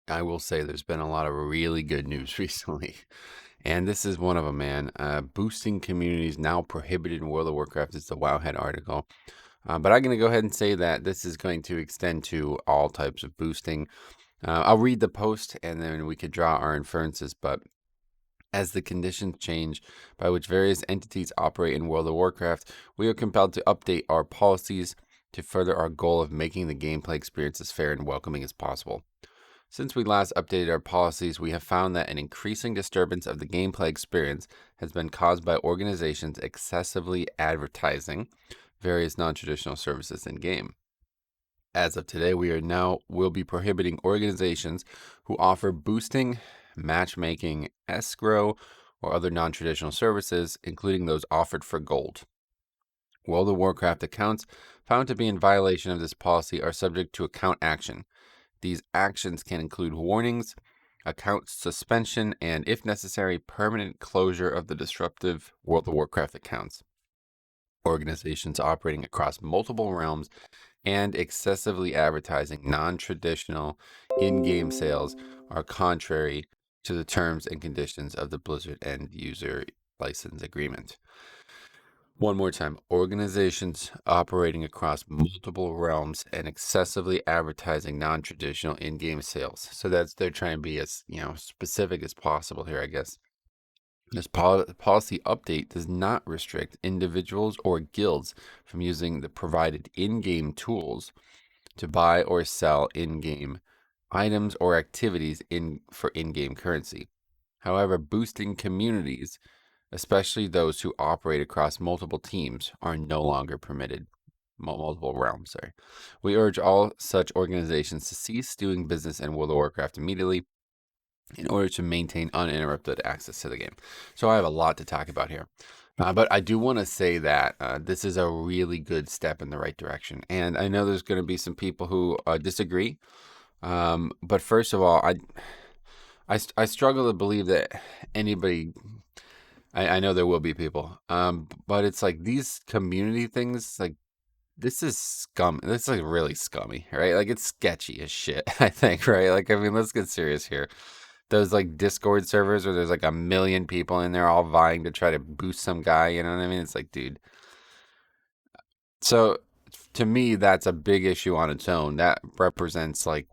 I will say there's been a lot of really good news recently, and this is one of them, man. Boosting communities now prohibited in World of Warcraft is the Wowhead article. But I'm going to go ahead and say that this is going to extend to all types of boosting. I'll read the post and then we could draw our inferences, but as the conditions change by which various entities operate in World of Warcraft, we are compelled to update our policies to further our goal of making the gameplay experience as fair and welcoming as possible. Since we last updated our policies, we have found that an increasing disturbance of the gameplay experience has been caused by organizations excessively advertising various non-traditional services in game. As of today, will be prohibiting organizations who offer boosting, matchmaking, escrow, or other non-traditional services, including those offered for gold. World of Warcraft accounts found to be in violation of this policy are subject to account action. These actions can include warnings, account suspension, and, if necessary, permanent closure of the disruptive World of Warcraft accounts. Organizations operating across multiple realms and excessively advertising non-traditional in-game sales are contrary to the terms and conditions of the Blizzard end user license agreement. One more time, organizations operating across multiple realms and excessively advertising non-traditional in-game sales. So they're trying to be as, specific as possible here, I guess. This policy update does not restrict individuals or guilds from using the provided in-game tools to buy or sell in-game items or activities for in-game currency. However, boosting communities, especially those who operate across multiple teams, are no longer permitted. Multiple realms, sorry. We urge all such organizations to cease doing business in World of Warcraft immediately in order to maintain uninterrupted access to the game. So I have a lot to talk about here. But I do want to say that this is a really good step in the right direction. And I know there's going to be some people who disagree. But first of all, I struggle to believe that anybody, I know there will be people, but it's like these community things, like this is scum. This is like really scummy, right? Like it's sketchy as shit, I think, right? Like, I mean, let's get serious here. Those like Discord servers where there's like a million people in there all vying to try to boost some guy, you know what I mean? It's like, dude. So to me, that's a big issue on its own. That represents like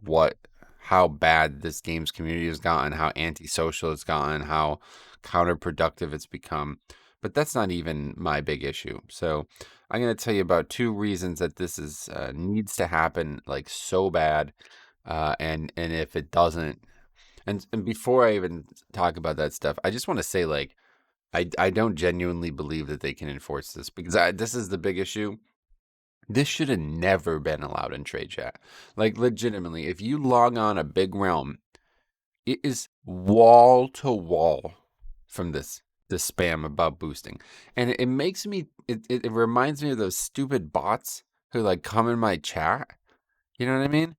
how bad this game's community has gotten, how antisocial it's gotten, how counterproductive it's become. But that's not even my big issue. So I'm going to tell you about two reasons that this is needs to happen like so bad, and if it doesn't, and before I even talk about that stuff, I just want to say like I don't genuinely believe that they can enforce this because this is the big issue. This should have never been allowed in trade chat. Like legitimately, if you log on a big realm, it is wall to wall from the spam about boosting. And it makes me it reminds me of those stupid bots who like come in my chat. You know what I mean?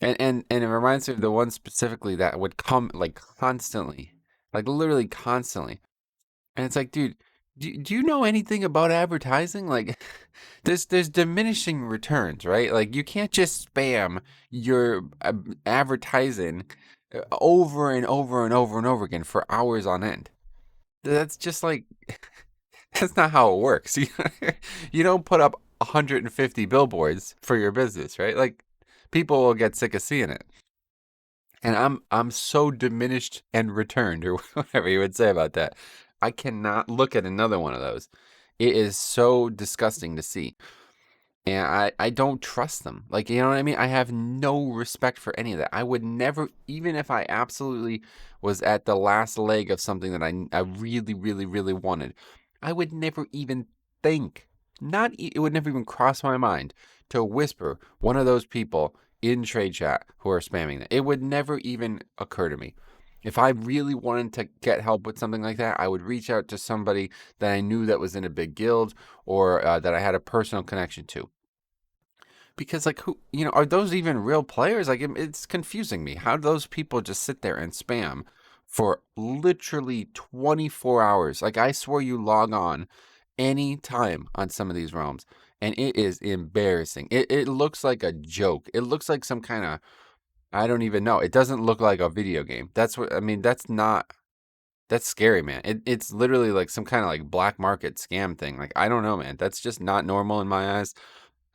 And it reminds me of the one specifically that would come like constantly. Like literally constantly. And it's like, dude, do you know anything about advertising? Like, there's diminishing returns, right? Like, you can't just spam your advertising over and over and over and over again for hours on end. That's just like that's not how it works. You don't put up 150 billboards for your business, right? Like, people will get sick of seeing it. And I'm so diminished and returned, or whatever you would say about that. I cannot look at another one of those. It is so disgusting to see. And I don't trust them. Like, you know what I mean? I have no respect for any of that. I would never, even if I absolutely was at the last leg of something that I really, really, really wanted, I would never even think, it would never even cross my mind to whisper one of those people in trade chat who are spamming that. It would never even occur to me. If I really wanted to get help with something like that, I would reach out to somebody that I knew that was in a big guild or that I had a personal connection to. Because, like, are those even real players? Like, it's confusing me. How do those people just sit there and spam for literally 24 hours? Like, I swear you log on any time on some of these realms, and it is embarrassing. It looks like a joke. It looks like some kind of I don't even know. It doesn't look like a video game. That's what I mean. That's not. That's scary, man. It's literally like some kind of like black market scam thing. Like I don't know, man. That's just not normal in my eyes.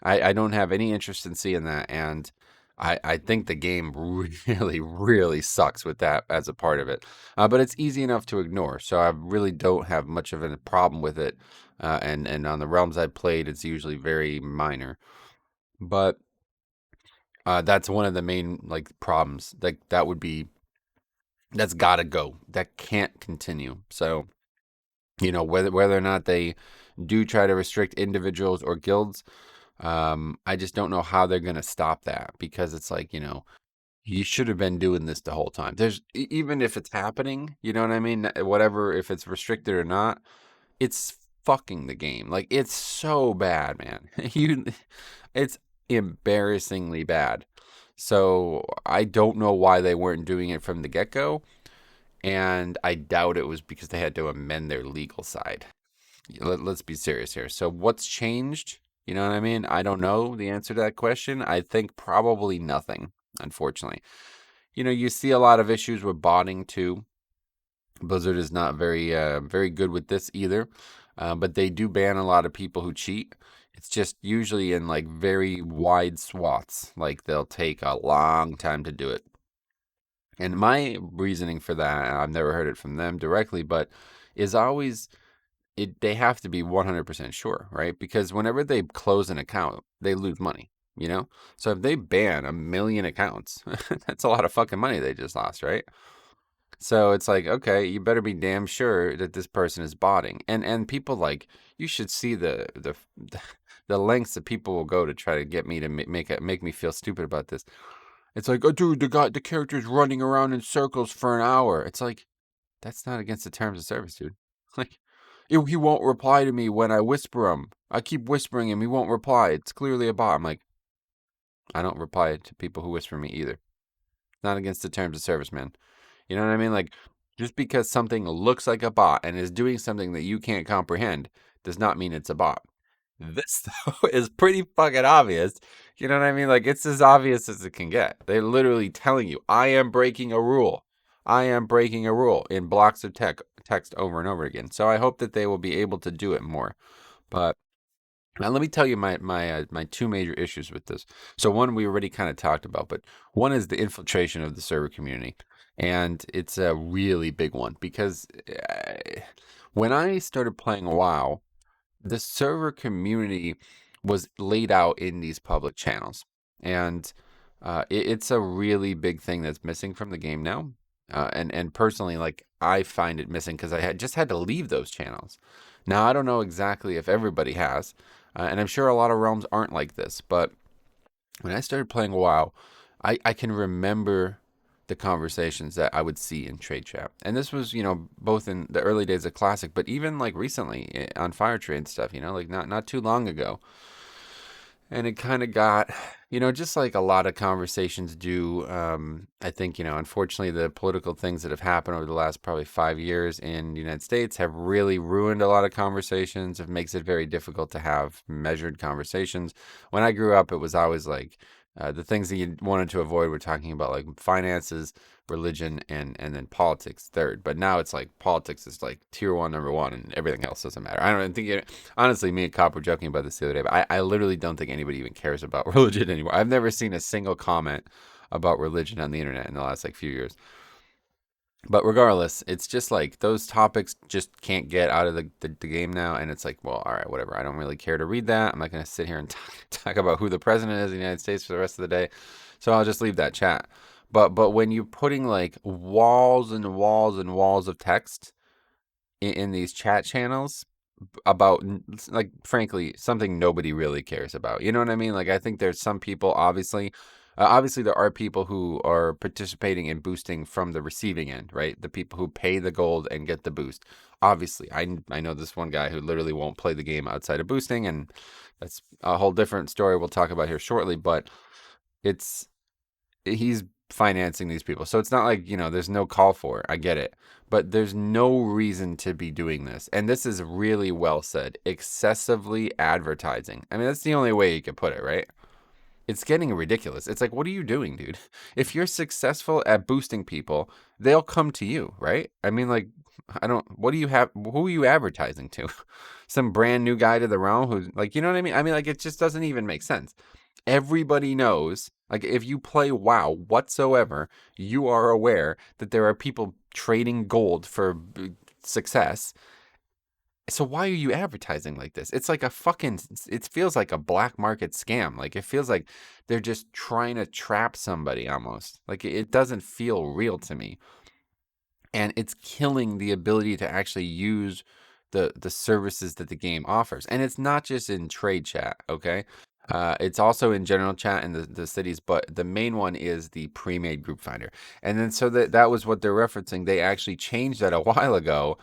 I don't have any interest in seeing that, and I think the game really really sucks with that as a part of it. But it's easy enough to ignore, so I really don't have much of a problem with it. And on the realms I've played, it's usually very minor. But that's one of the main like problems. Like that would be that's got to go. That can't continue. So whether or not they do try to restrict individuals or guilds, I just don't know how they're gonna stop that because it's like you should have been doing this the whole time. There's even if it's happening, you know what I mean? Whatever, if it's restricted or not, it's fucking the game. Like it's so bad, man. It's embarrassingly bad. So I don't know why they weren't doing it from the get go, and I doubt it was because they had to amend their legal side. Let's be serious here. So what's changed? You know what I mean? I don't know the answer to that question. I think probably nothing, unfortunately. You see a lot of issues with botting too. Blizzard is not very good with this either. But they do ban a lot of people who cheat. It's just usually in like very wide swaths. Like they'll take a long time to do it. And my reasoning for that, I've never heard it from them directly, but is always they have to be 100% sure, right? Because whenever they close an account, they lose money, you know? So if they ban a million accounts, that's a lot of fucking money they just lost, right? So it's like, okay, you better be damn sure that this person is botting. And people like you should see the lengths that people will go to try to get me to make me feel stupid about this. It's like, oh, dude, the character's running around in circles for an hour. It's like, that's not against the terms of service, dude. Like, he won't reply to me when I whisper him. I keep whispering him. He won't reply. It's clearly a bot. I'm like, I don't reply to people who whisper me either. Not against the terms of service, man. You know what I mean? Like, just because something looks like a bot and is doing something that you can't comprehend does not mean it's a bot. This, though, is pretty fucking obvious. You know what I mean? Like, it's as obvious as it can get. They're literally telling you, I am breaking a rule. I am breaking a rule in blocks of text over and over again. So I hope that they will be able to do it more. But now let me tell you my two major issues with this. So one we already kind of talked about, but one is the infiltration of the server community. And it's a really big one because when I started playing WoW, the server community was laid out in these public channels, and it's a really big thing that's missing from the game now. And personally, like I find it missing because I had to leave those channels. Now I don't know exactly if everybody has, and I'm sure a lot of realms aren't like this. But when I started playing WoW, I can remember the conversations that I would see in trade chat. And this was, both in the early days of Classic, but even like recently on Fire Trade stuff, like not too long ago. And it kind of got, just like a lot of conversations do. I think, unfortunately, the political things that have happened over the last probably 5 years in the United States have really ruined a lot of conversations. It makes it very difficult to have measured conversations. When I grew up, it was always like the things that you wanted to avoid were talking about like finances, religion, and then politics third. But now it's like politics is like tier one, number one, and everything else doesn't matter. I don't think honestly, me and Cop were joking about this the other day, but I literally don't think anybody even cares about religion anymore. I've never seen a single comment about religion on the internet in the last like few years. But regardless, it's just like those topics just can't get out of the game now. And it's like, well, all right, whatever. I don't really care to read that. I'm not going to sit here and talk about who the president is in the United States for the rest of the day. So I'll just leave that chat. But when you're putting like walls and walls and walls of text in these chat channels about like frankly something nobody really cares about, you know what I mean? Like I think there's some people obviously there are people who are participating in boosting from the receiving end, right? The people who pay the gold and get the boost. Obviously, I know this one guy who literally won't play the game outside of boosting, and that's a whole different story we'll talk about here shortly. But it's he's financing these people. So it's not like, there's no call for it. I get it. But there's no reason to be doing this. And this is really well said. Excessively advertising. I mean, that's the only way you could put it, right? It's getting ridiculous. It's like, what are you doing, dude? If you're successful at boosting people, they'll come to you, right? I mean, like, I don't. What do you have? Who are you advertising to? Some brand new guy to the realm who's like, you know what I mean? I mean, like, it just doesn't even make sense. Everybody knows, like, if you play WoW whatsoever, you are aware that there are people trading gold for success. So why are you advertising like this? It's like a fucking, it feels like a black market scam. Like it feels like they're just trying to trap somebody almost. Like it doesn't feel real to me. And it's killing the ability to actually use the services that the game offers. And it's not just in trade chat, okay? It's also in general chat in the cities, but the main one is the pre-made group finder. And then so that was what they're referencing. They actually changed that a while ago,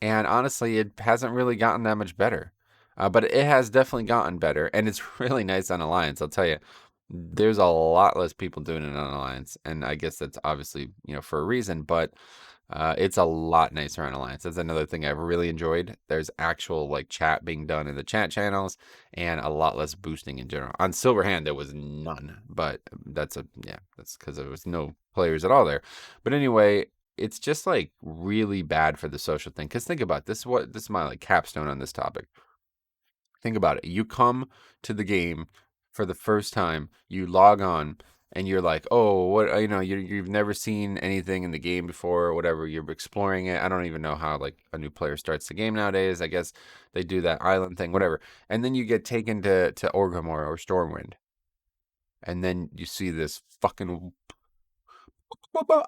and honestly, it hasn't really gotten that much better. But it has definitely gotten better, and it's really nice on Alliance. I'll tell you, there's a lot less people doing it on Alliance, and I guess that's obviously for a reason. But it's a lot nicer on Alliance. That's another thing I've really enjoyed. There's actual like chat being done in the chat channels, and a lot less boosting in general. On Silverhand, there was none, but that's because there was no players at all there. But anyway, it's just like really bad for the social thing. Because think about it, this is my like capstone on this topic. Think about it. You come to the game for the first time, you log on, and you're like, oh, what, you've never seen anything in the game before or whatever. You're exploring it. I don't even know how like a new player starts the game nowadays. I guess they do that island thing, whatever. And then you get taken to Orgrimmar or Stormwind. And then you see this fucking,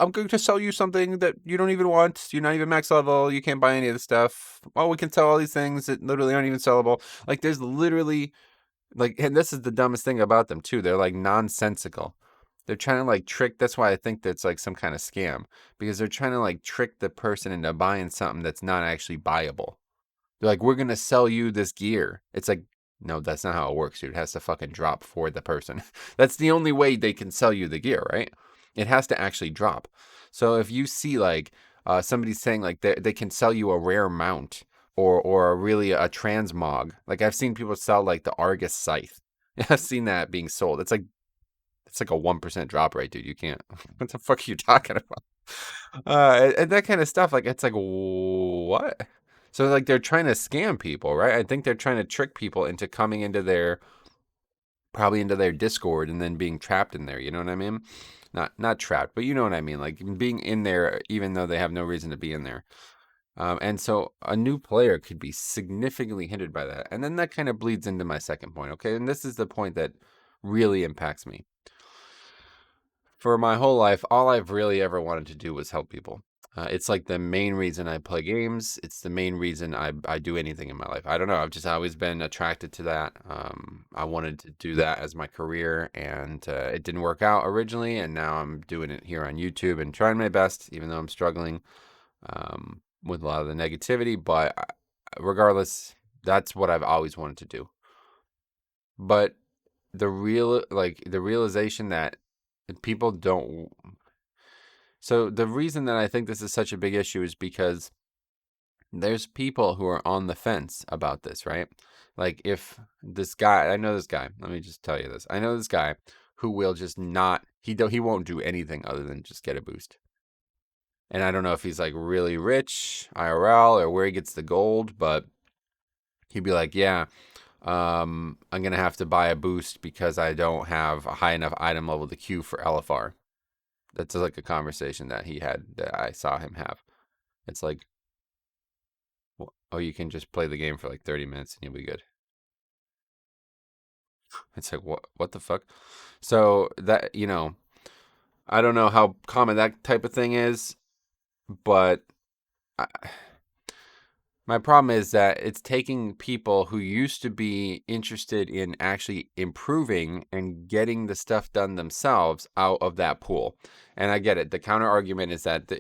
I'm going to sell you something that you don't even want. You're not even max level. You can't buy any of the stuff. Oh, we can sell all these things that literally aren't even sellable. Like there's literally like, and this is the dumbest thing about them too. They're like nonsensical. They're trying to like trick. That's why I think that's like some kind of scam, because they're trying to like trick the person into buying something that's not actually buyable. They're like, we're gonna sell you this gear. It's like, no, that's not how it works, dude. It has to fucking drop for the person. That's the only way they can sell you the gear, right? It has to actually drop. So if you see like somebody saying like they can sell you a rare mount or really a transmog, like I've seen people sell like the Argus scythe. I've seen that being sold. It's like a 1% drop rate, dude. You can't. What the fuck are you talking about? And that kind of stuff. Like it's like what? So like they're trying to scam people, right? I think they're trying to trick people into coming into probably into their Discord and then being trapped in there. You know what I mean? Not trapped, but you know what I mean. Like being in there even though they have no reason to be in there. And so a new player could be significantly hindered by that. And then that kind of bleeds into my second point. Okay, and this is the point that really impacts me. For my whole life, all I've really ever wanted to do was help people. It's like the main reason I play games. It's the main reason I do anything in my life. I don't know. I've just always been attracted to that. I wanted to do that as my career, and it didn't work out originally. And now I'm doing it here on YouTube and trying my best, even though I'm struggling with a lot of the negativity. But regardless, that's what I've always wanted to do. But the realization that people don't. So the reason that I think this is such a big issue is because there's people who are on the fence about this, right? Like if this guy, I know this guy. Let me just tell you this. I know this guy who will just not. He won't do anything other than just get a boost. And I don't know if he's like really rich IRL or where he gets the gold, but he'd be like, yeah, I'm gonna have to buy a boost because I don't have a high enough item level to queue for LFR. That's like a conversation that he had that I saw him have. It's like, oh, you can just play the game for like 30 minutes and you'll be good. It's like, what the fuck? So that, I don't know how common that type of thing is, but I, my problem is that it's taking people who used to be interested in actually improving and getting the stuff done themselves out of that pool. And I get it. The counter argument is that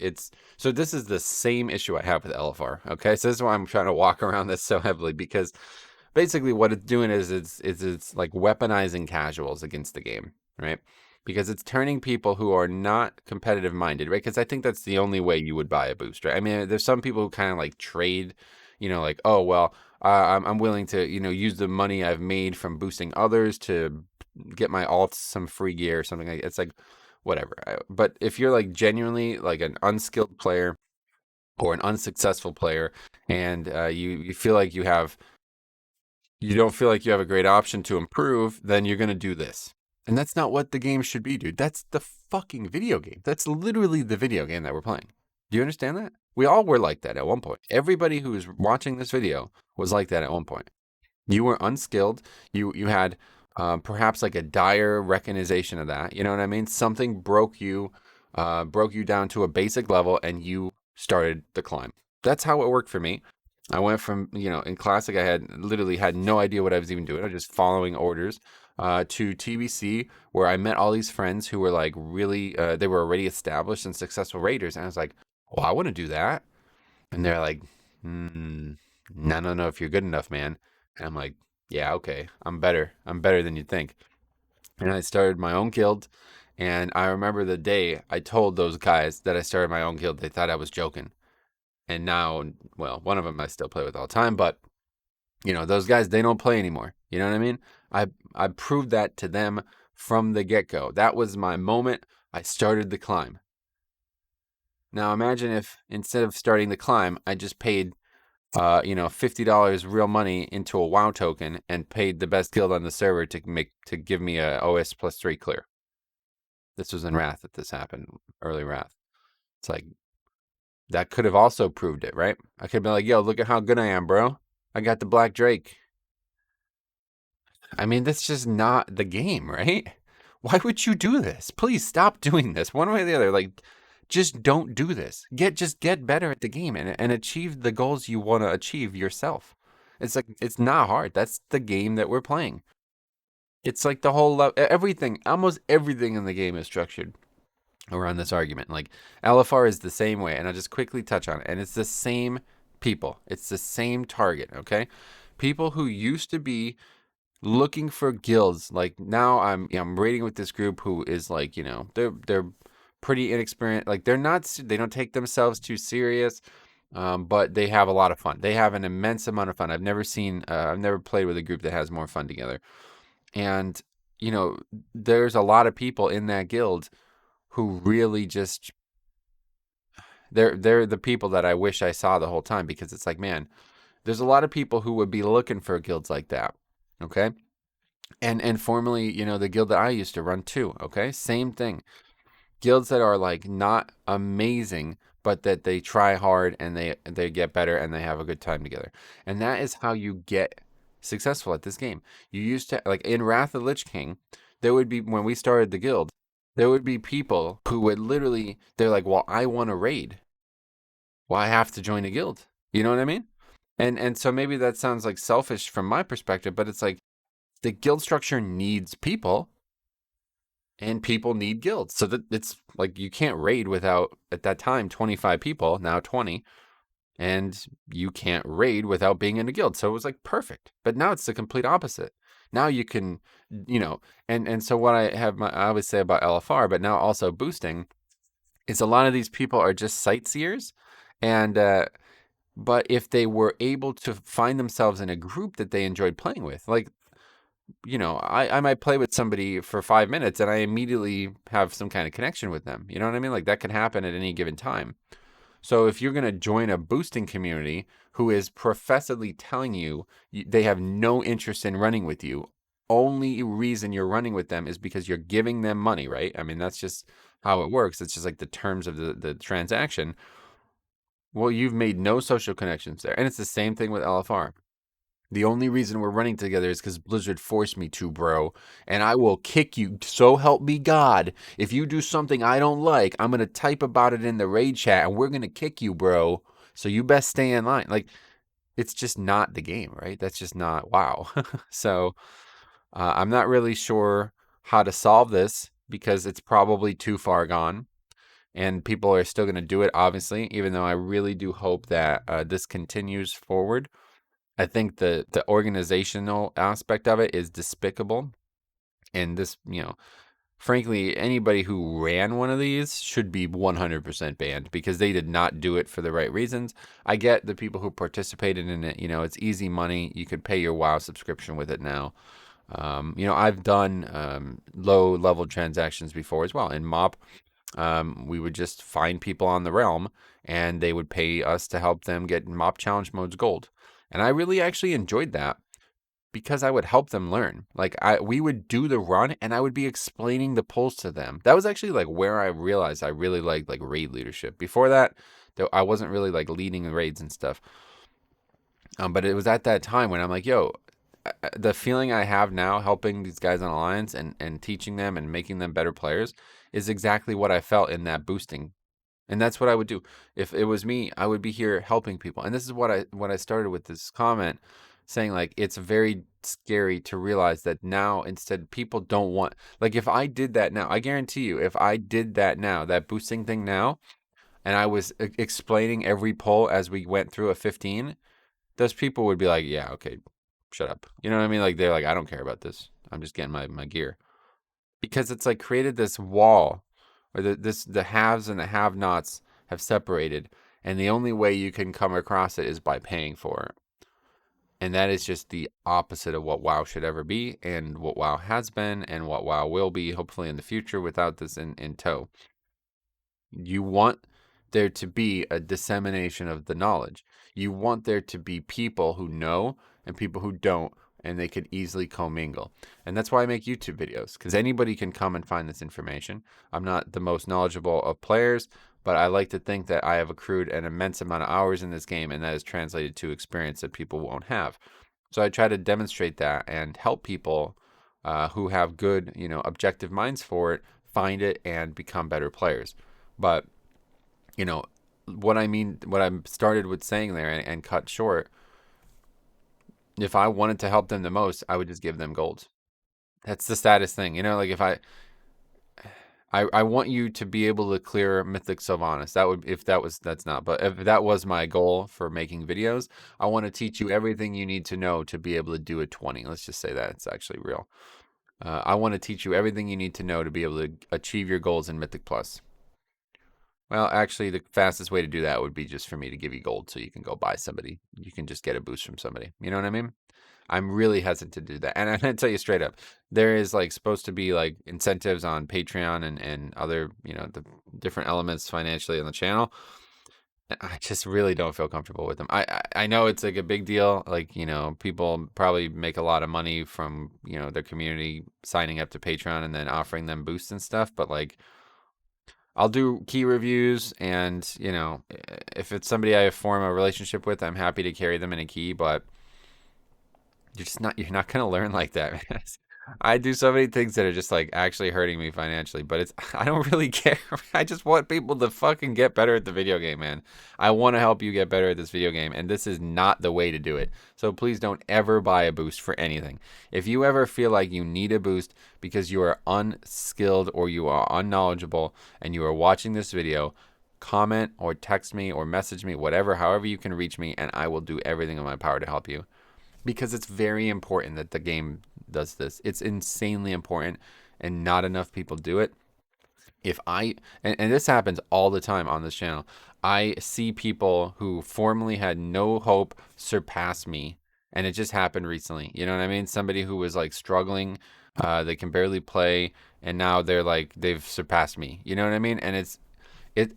so this is the same issue I have with LFR. Okay. So this is why I'm trying to walk around this so heavily, because basically what it's doing is it's like weaponizing casuals against the game, right? Because it's turning people who are not competitive minded, right? Because I think that's the only way you would buy a boost, right? I mean, there's some people who kind of like trade, like, oh well, I'm willing to use the money I've made from boosting others to get my alts some free gear or something. It's like whatever. But if you're like genuinely like an unskilled player or an unsuccessful player, and you feel like you don't feel like you have a great option to improve, then you're gonna do this. And that's not what the game should be, dude. That's the fucking video game. That's literally the video game that we're playing. Do you understand that? We all were like that at one point. Everybody who is watching this video was like that at one point. You were unskilled. You had perhaps like a dire recognition of that. You know what I mean? Something broke you down to a basic level, and you started the climb. That's how it worked for me. I went from, in classic, I had literally had no idea what I was even doing. I was just following orders, to TBC, where I met all these friends who were like really, they were already established and successful raiders. And I was like, well, I want to do that. And they're like, no, no, no, if you're good enough, man. And I'm like, yeah, okay, I'm better. I'm better than you'd think. And I started my own guild. And I remember the day I told those guys that I started my own guild, they thought I was joking. And now, well, one of them I still play with all the time, but those guys, they don't play anymore. You know what I mean? I proved that to them from the get-go. That was my moment. I started the climb. Now imagine if instead of starting the climb, I just paid $50 real money into a WoW token and paid the best guild on the server to give me a OS +3 clear. This was in Wrath that this happened, early Wrath. It's like, that could have also proved it, right? I could have been like, yo, look at how good I am, bro. I got the Black Drake. I mean, that's just not the game, right? Why would you do this? Please stop doing this. One way or the other, like, just don't do this. Just get better at the game and achieve the goals you want to achieve yourself. It's like, it's not hard. That's the game that we're playing. It's like the whole everything, almost everything in the game is structured around this argument. Like LFR is the same way, and I'll just quickly touch on it. And it's the same people. It's the same target, okay? People who used to be looking for guilds. Like now I'm raiding with this group who is like, they're pretty inexperienced. Like they don't take themselves too serious. But they have a lot of fun. They have an immense amount of fun. I've never played with a group that has more fun together. And, there's a lot of people in that guild who really just, they're the people that I wish I saw the whole time, because it's like, man, there's a lot of people who would be looking for guilds like that. Okay. And formerly, the guild that I used to run too. Okay. Same thing. Guilds that are like not amazing, but that they try hard and they get better and they have a good time together. And that is how you get successful at this game. You used to, like in Wrath of the Lich King, there would be, when we started the guild, there would be people who would literally, they're like, well, I want to raid. Well, I have to join a guild. You know what I mean? And so maybe that sounds like selfish from my perspective, but it's like the guild structure needs people, and people need guilds. So that it's like you can't raid without, at that time, 25 people, now 20, and you can't raid without being in a guild. So it was like perfect. But now it's the complete opposite. Now you can, and so what I always say about LFR, but now also boosting, is a lot of these people are just sightseers, and but if they were able to find themselves in a group that they enjoyed playing with, like, I might play with somebody for 5 minutes and I immediately have some kind of connection with them. You know what I mean? Like that can happen at any given time. So if you're going to join a boosting community who is professedly telling you they have no interest in running with you, only reason you're running with them is because you're giving them money, right? I mean, that's just how it works. It's just like the terms of the transaction. Well, you've made no social connections there. And it's the same thing with LFR. The only reason we're running together is because Blizzard forced me to, bro. And I will kick you, so help me God. If you do something I don't like, I'm going to type about it in the raid chat and we're going to kick you, bro. So you best stay in line. Like, it's just not the game, right? That's just not, wow. So I'm not really sure how to solve this, because it's probably too far gone. And people are still going to do it, obviously, even though I really do hope that this continues forward. I think the organizational aspect of it is despicable. And this, frankly, anybody who ran one of these should be 100% banned, because they did not do it for the right reasons. I get the people who participated in it, it's easy money. You could pay your WoW subscription with it now. I've done low level transactions before as well. In MOP, we would just find people on the realm and they would pay us to help them get MOP challenge modes gold. And I really actually enjoyed that because I would help them learn. Like we would do the run and I would be explaining the pulls to them. That was actually like where I realized I really liked like raid leadership. Before that, though, I wasn't really like leading the raids and stuff. But it was at that time when I'm like, yo, the feeling I have now helping these guys on Alliance and teaching them and making them better players is exactly what I felt in that boosting. And that's what I would do. If it was me, I would be here helping people. And this is what I started with this comment saying, like, it's very scary to realize that now instead people don't want, like, if I did that now, I guarantee you, if I did that now, that boosting thing now, and I was explaining every poll as we went through a 15, those people would be like, yeah, okay, shut up. You know what I mean? Like, they're like, I don't care about this. I'm just getting my gear. Because it's like created this wall where the haves and the have-nots have separated, and the only way you can come across it is by paying for it. And that is just the opposite of what WoW should ever be, and what WoW has been, and what WoW will be, hopefully in the future, without this in tow. You want there to be a dissemination of the knowledge. You want there to be people who know and people who don't, and they could easily commingle. And that's why I make YouTube videos, because anybody can come and find this information. I'm not the most knowledgeable of players, but I like to think that I have accrued an immense amount of hours in this game, and that is translated to experience that people won't have. So I try to demonstrate that and help people who have good, objective minds for it, find it and become better players. But, you know, what I mean, what I started with saying there and cut short, if I wanted to help them the most, I would just give them gold. That's the saddest thing. Like if I want you to be able to clear Mythic Sylvanas. That would, if that was, that's not, but if that was my goal for making videos, I want to teach you everything you need to know to be able to do a 20. Let's just say that it's actually real. I want to teach you everything you need to know to be able to achieve your goals in Mythic Plus. Well, actually, the fastest way to do that would be just for me to give you gold so you can go buy somebody. You can just get a boost from somebody. You know what I mean? I'm really hesitant to do that. And I'm going to tell you straight up, there is like supposed to be like incentives on Patreon and other, the different elements financially on the channel. I just really don't feel comfortable with them. I know it's like a big deal. Like, people probably make a lot of money from, their community signing up to Patreon and then offering them boosts and stuff. But like, I'll do key reviews, and if it's somebody I form a relationship with, I'm happy to carry them in a key. But you're not gonna learn like that, man. I do so many things that are just like actually hurting me financially, but I don't really care. I just want people to fucking get better at the video game, man. I want to help you get better at this video game, and this is not the way to do it. So please don't ever buy a boost for anything. If you ever feel like you need a boost because you are unskilled or you are unknowledgeable and you are watching this video, comment or text me or message me, whatever, however you can reach me, and I will do everything in my power to help you. Because it's very important that the game does this. It's insanely important, and not enough people do it. If I, and this happens all the time on this channel, I see people who formerly had no hope surpass me, and it just happened recently. You know what I mean? Somebody who was like struggling, they can barely play, and now they've surpassed me. You know what I mean? And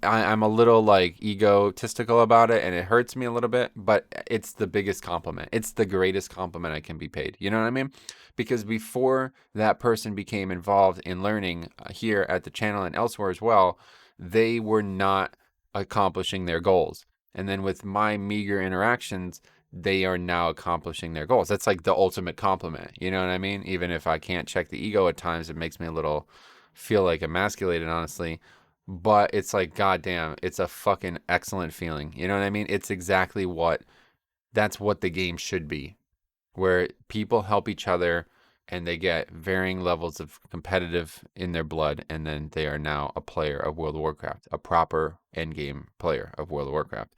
I'm a little like egotistical about it, and it hurts me a little bit, but it's the biggest compliment. It's the greatest compliment I can be paid. You know what I mean? Because before that person became involved in learning here at the channel and elsewhere as well, they were not accomplishing their goals. And then with my meager interactions, they are now accomplishing their goals. That's like the ultimate compliment. You know what I mean? Even if I can't check the ego at times, it makes me a little feel like emasculated, honestly. But it's like, goddamn, it's a fucking excellent feeling. You know what I mean? It's exactly that's what the game should be, where people help each other and they get varying levels of competitive in their blood, and then they are now a player of World of Warcraft, a proper endgame player of World of Warcraft.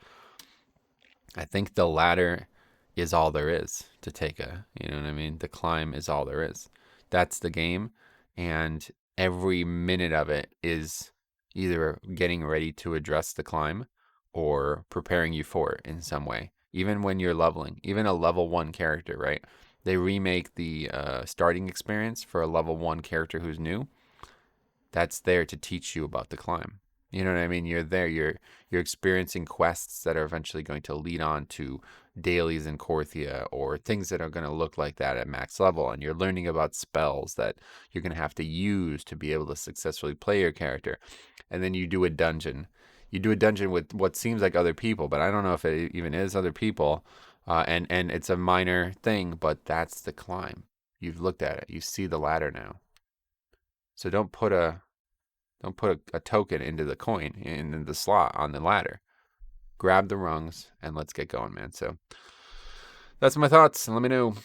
I think the ladder is all there is to take you know what I mean? The climb is all there is. That's the game, and every minute of it is either getting ready to address the climb or preparing you for it in some way. Even when you're leveling, even a level 1 character, right? they remake the starting experience for a level 1 character who's new. That's there to teach you about the climb. You know what I mean? You're there. You're experiencing quests that are eventually going to lead on to dailies in Korthia or things that are going to look like that at max level. And you're learning about spells that you're going to have to use to be able to successfully play your character. And then you do a dungeon. You do a dungeon with what seems like other people, but I don't know if it even is other people. And it's a minor thing, but that's the climb. You've looked at it. You see the ladder now. So don't put a token into the coin in the slot on the ladder. Grab the rungs and let's get going, man. So that's my thoughts. And let me know